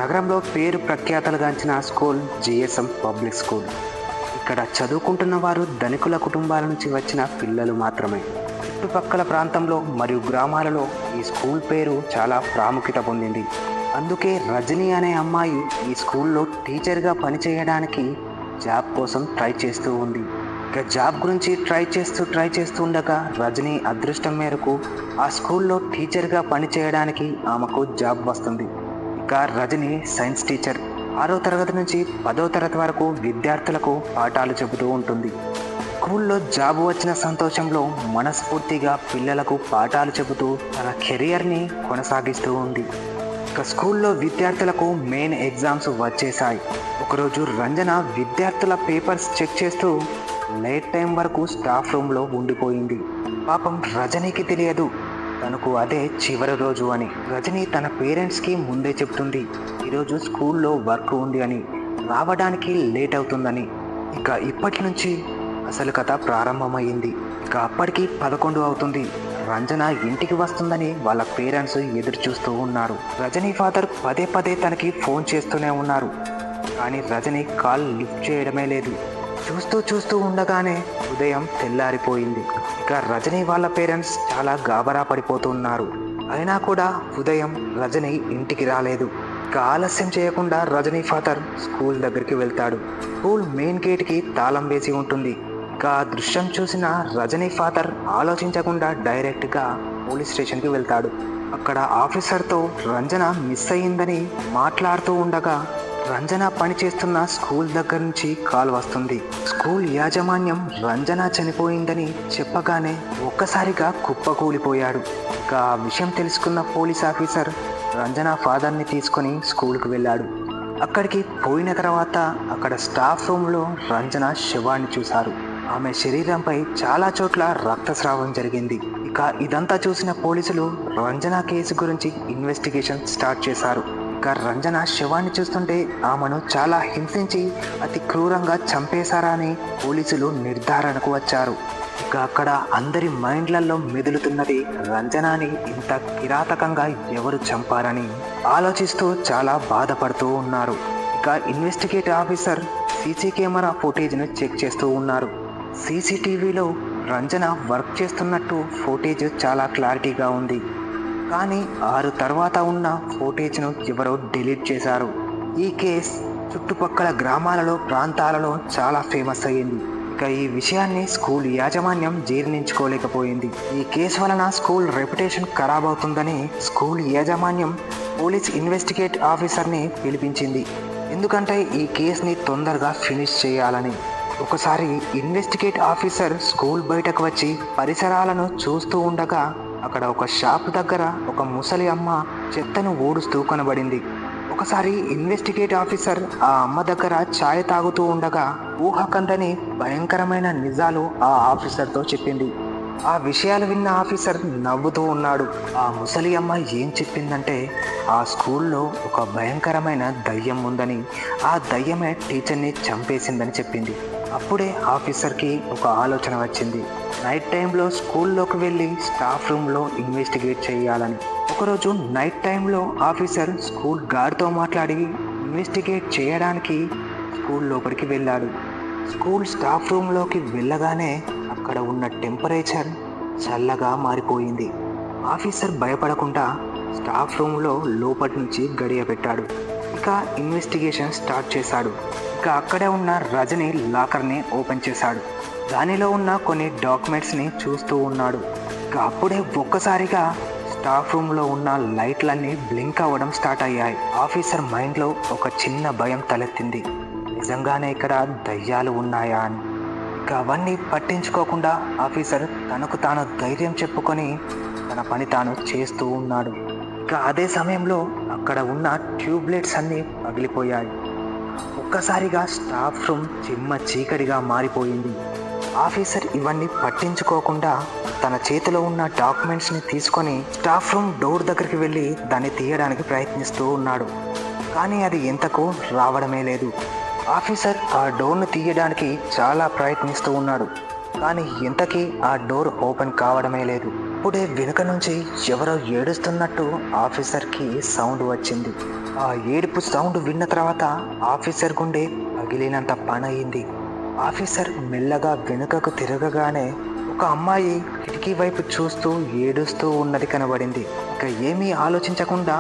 నగరంలో పేరు ప్రఖ్యాతలుగాంచిన school GSM public school. ఇక్కడ చదువుకుంటున్న వారు ధనికుల కుటుంబాల నుంచి వచ్చిన పిల్లలు మాత్రమే. చుట్టుపక్కల ప్రాంతంలో మరియు గ్రామాలలో ఈ స్కూల్ పేరు చాలా ప్రాముఖ్యత పొందింది. అందుకే రజని అనే అమ్మాయి ఈ స్కూల్లో టీచర్గా పనిచేయడానికి జాబ్ కోసం ట్రై చేస్తూ ఉంది. ఇక జాబ్ గురించి ట్రై చేస్తూ ఉండగా రజని అదృష్టం మేరకు ఆ స్కూల్లో టీచర్గా పనిచేయడానికి ఆమెకు జాబ్ వస్తుంది. ఇక రజని సైన్స్ టీచర్ 6వ తరగతి నుంచి 10వ తరగతి వరకు విద్యార్థులకు పాఠాలు చెబుతూ ఉంటుంది. స్కూల్లో జాబ్ వచ్చిన సంతోషంలో మనస్ఫూర్తిగా పిల్లలకు పాఠాలు చెబుతూ తన కెరియర్ని కొనసాగిస్తూ ఉంది. ఇక స్కూల్లో విద్యార్థులకు మెయిన్ ఎగ్జామ్స్ వచ్చేసాయి. ఒకరోజు రంజన విద్యార్థుల పేపర్స్ చెక్ చేస్తూ లేట్ టైం వరకు స్టాఫ్ రూమ్లో ఉండిపోయింది. పాపం రజనీకి తెలియదు తనకు అదే చివరి రోజు అని. రజని తన పేరెంట్స్కి ముందే చెప్తుంది ఈరోజు స్కూల్లో వర్క్ ఉంది అని, రావడానికి లేట్ అవుతుందని. ఇక ఇప్పటి నుంచి అసలు కథ ప్రారంభమైంది. ఇక అప్పటికి 11 అవుతుంది. రంజన ఇంటికి వస్తుందని వాళ్ళ పేరెంట్స్ ఎదురు చూస్తూ ఉన్నారు. రజనీ ఫాదర్ పదే పదే తనకి ఫోన్ చేస్తూనే ఉన్నారు, కానీ రజని కాల్ లిఫ్ట్ చేయడమే లేదు. చూస్తూ ఉండగానే ఉదయం తెల్లారిపోయింది. ఇక రజని వాళ్ళ పేరెంట్స్ చాలా గాబరా పడిపోతున్నారు. అయినా కూడా ఉదయం రజని ఇంటికి రాలేదు. ఇక ఆలస్యం చేయకుండా రజనీ ఫాదర్ స్కూల్ దగ్గరికి వెళ్తాడు. స్కూల్ మెయిన్ గేట్కి తాళం వేసి ఉంటుంది. ఇక ఆ దృశ్యం చూసిన రజనీ ఫాదర్ ఆలోచించకుండా డైరెక్ట్గా పోలీస్ స్టేషన్కి వెళ్తాడు. అక్కడ ఆఫీసర్తో రంజన మిస్ అయ్యిందని మాట్లాడుతూ ఉండగా రంజన పనిచేస్తున్న స్కూల్ దగ్గర నుంచి కాల్ వస్తుంది. స్కూల్ యాజమాన్యం రంజన చనిపోయిందని చెప్పగానే ఒక్కసారిగా కుప్పకూలిపోయాడు. ఇక ఆ విషయం తెలుసుకున్న పోలీస్ ఆఫీసర్ రంజన ఫాదర్ని తీసుకొని స్కూల్కి వెళ్ళాడు. అక్కడికి పోయిన తర్వాత అక్కడ స్టాఫ్ రూమ్లో రంజన శవాన్ని చూశారు. ఆమె శరీరంపై చాలా చోట్ల రక్తస్రావం జరిగింది. ఇక ఇదంతా చూసిన పోలీసులు రంజన కేసు గురించి ఇన్వెస్టిగేషన్ స్టార్ట్ చేశారు. ఇక రంజన శవాన్ని చూస్తుంటే ఆమెను చాలా హింసించి అతి క్రూరంగా చంపేశారా అని పోలీసులు నిర్ధారణకు వచ్చారు. ఇక అక్కడ అందరి మైండ్లలో మెదులుతున్నది రంజనాని ఇంత కిరాతకంగా ఎవరు చంపారని ఆలోచిస్తూ చాలా బాధపడుతూ ఉన్నారు. ఇక ఇన్వెస్టిగేటివ్ ఆఫీసర్ సీసీ కెమెరా ఫుటేజ్ను చెక్ చేస్తూ ఉన్నారు. సీసీటీవీలో రంజన వర్క్ చేస్తున్నట్టు ఫుటేజ్ చాలా క్లారిటీగా ఉంది. కానీ 6 తర్వాత ఉన్న ఫుటేజ్ను ఎవరో డిలీట్ చేశారు. ఈ కేస్ చుట్టుపక్కల గ్రామాలలో ప్రాంతాలలో చాలా ఫేమస్ అయ్యింది. ఇక ఈ విషయాన్ని స్కూల్ యాజమాన్యం జీర్ణించుకోలేకపోయింది. ఈ కేసు వలన స్కూల్ రెప్యుటేషన్ ఖరాబ్ అవుతుందని స్కూల్ యాజమాన్యం పోలీస్ ఇన్వెస్టిగేట్ ఆఫీసర్ని పిలిపించింది. ఎందుకంటే ఈ కేసుని తొందరగా ఫినిష్ చేయాలని. ఒకసారి ఇన్వెస్టిగేట్ ఆఫీసర్ స్కూల్ బయటకు వచ్చి పరిసరాలను చూస్తూ ఉండగా అక్కడ ఒక షాప్ దగ్గర ఒక ముసలి అమ్మ చెత్తను ఊడుస్తూ కనబడింది. ఒకసారి ఇన్వెస్టిగేట్ ఆఫీసర్ ఆ అమ్మ దగ్గర ఛాయ్ తాగుతూ ఉండగా ఊహకందని భయంకరమైన నిజాలు ఆ ఆఫీసర్తో చెప్పింది. ఆ విషయాలు విన్న ఆఫీసర్ నవ్వుతూ ఉన్నాడు. ఆ ముసలి అమ్మ ఏం చెప్పిందంటే ఆ స్కూల్లో ఒక భయంకరమైన దయ్యం ఉందని, ఆ దయ్యమే టీచర్ని చంపేసిందని చెప్పింది. అప్పుడే ఆఫీసర్కి ఒక ఆలోచన వచ్చింది. నైట్ టైంలో స్కూల్లోకి వెళ్ళి స్టాఫ్ రూమ్లో ఇన్వెస్టిగేట్ చేయాలని. ఒకరోజు నైట్ టైంలో ఆఫీసర్ స్కూల్ గార్డ్తో మాట్లాడి ఇన్వెస్టిగేట్ చేయడానికి స్కూల్ లోపలికి వెళ్ళాడు. స్కూల్ స్టాఫ్ రూమ్లోకి వెళ్ళగానే అక్కడ ఉన్న టెంపరేచర్ చల్లగా మారిపోయింది. ఆఫీసర్ భయపడకుండా స్టాఫ్ రూమ్లో లోపటి నుంచి గడియ పెట్టాడు. ఇక ఇన్వెస్టిగేషన్ స్టార్ట్ చేశాడు. ఇక అక్కడే ఉన్న రజని లాకర్ని ఓపెన్ చేశాడు. దానిలో ఉన్న కొన్ని డాక్యుమెంట్స్ని చూస్తూ ఉన్నాడు. ఇక అప్పుడే ఒక్కసారిగా స్టాఫ్ రూమ్లో ఉన్న లైట్లన్నీ బ్లింక్ అవ్వడం స్టార్ట్ అయ్యాయి. ఆఫీసర్ మైండ్లో ఒక చిన్న భయం తలెత్తింది. నిజంగానే ఇక్కడ దయ్యాలు ఉన్నాయా అని. ఇక అవన్నీ పట్టించుకోకుండా ఆఫీసర్ తనకు తాను ధైర్యం చెప్పుకొని తన పని తాను చేస్తూ ఉన్నాడు. ఇక అదే సమయంలో అక్కడ ఉన్న ట్యూబ్లైట్స్ అన్నీ పగిలిపోయాయి. ఒక్కసారిగా స్టాఫ్ రూమ్ చిమ్మ చీకటిగా మారిపోయింది. ఆఫీసర్ ఇవన్నీ పట్టించుకోకుండా తన చేతిలో ఉన్న డాక్యుమెంట్స్ని తీసుకొని స్టాఫ్ రూమ్ డోర్ దగ్గరికి వెళ్ళి దాన్ని తీయడానికి ప్రయత్నిస్తూ ఉన్నాడు. కానీ అది ఎంతకు రావడమే లేదు. ఆఫీసర్ ఆ డోర్ను తీయడానికి చాలా ప్రయత్నిస్తూ ఉన్నాడు, కానీ ఎంతకీ ఆ డోర్ ఓపెన్ కావడమే లేదు. అప్పుడే వెనుక నుంచి ఎవరో ఏడుస్తున్నట్టు ఆఫీసర్కి సౌండ్ వచ్చింది. ఆ ఏడుపు సౌండ్ విన్న తర్వాత ఆఫీసర్ గుండె పగిలినంత పనయింది. ఆఫీసర్ మెల్లగా వెనుకకు తిరగగానే ఒక అమ్మాయి కిటికీ వైపు చూస్తూ ఏడుస్తూ ఉన్నది కనబడింది. ఇక ఏమీ ఆలోచించకుండా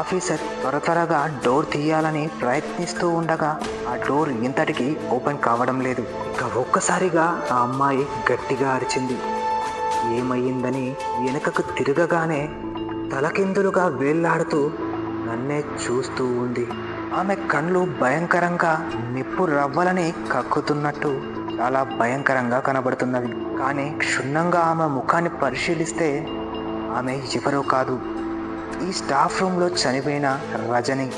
ఆఫీసర్ త్వరగా డోర్ తీయాలని ప్రయత్నిస్తూ ఉండగా ఆ డోర్ ఇంతటికి ఓపెన్ కావడం లేదు. ఇక ఒక్కసారిగా ఆ అమ్మాయి గట్టిగా అరిచింది. ఏమయ్యిందని వెనుకకు తిరగగానే తలకిందులుగా వేళ్లాడుతూ నన్నే చూస్తూ ఉంది. ఆమె కళ్ళు భయంకరంగా నిప్పు రవ్వలని కక్కుతున్నట్టు చాలా భయంకరంగా కనబడుతున్నది. కానీ క్షుణ్ణంగా ఆమె ముఖాన్ని పరిశీలిస్తే ఆమె ఎవరో కాదు, ఈ స్టాఫ్ రూమ్లో చనిపోయిన రజని.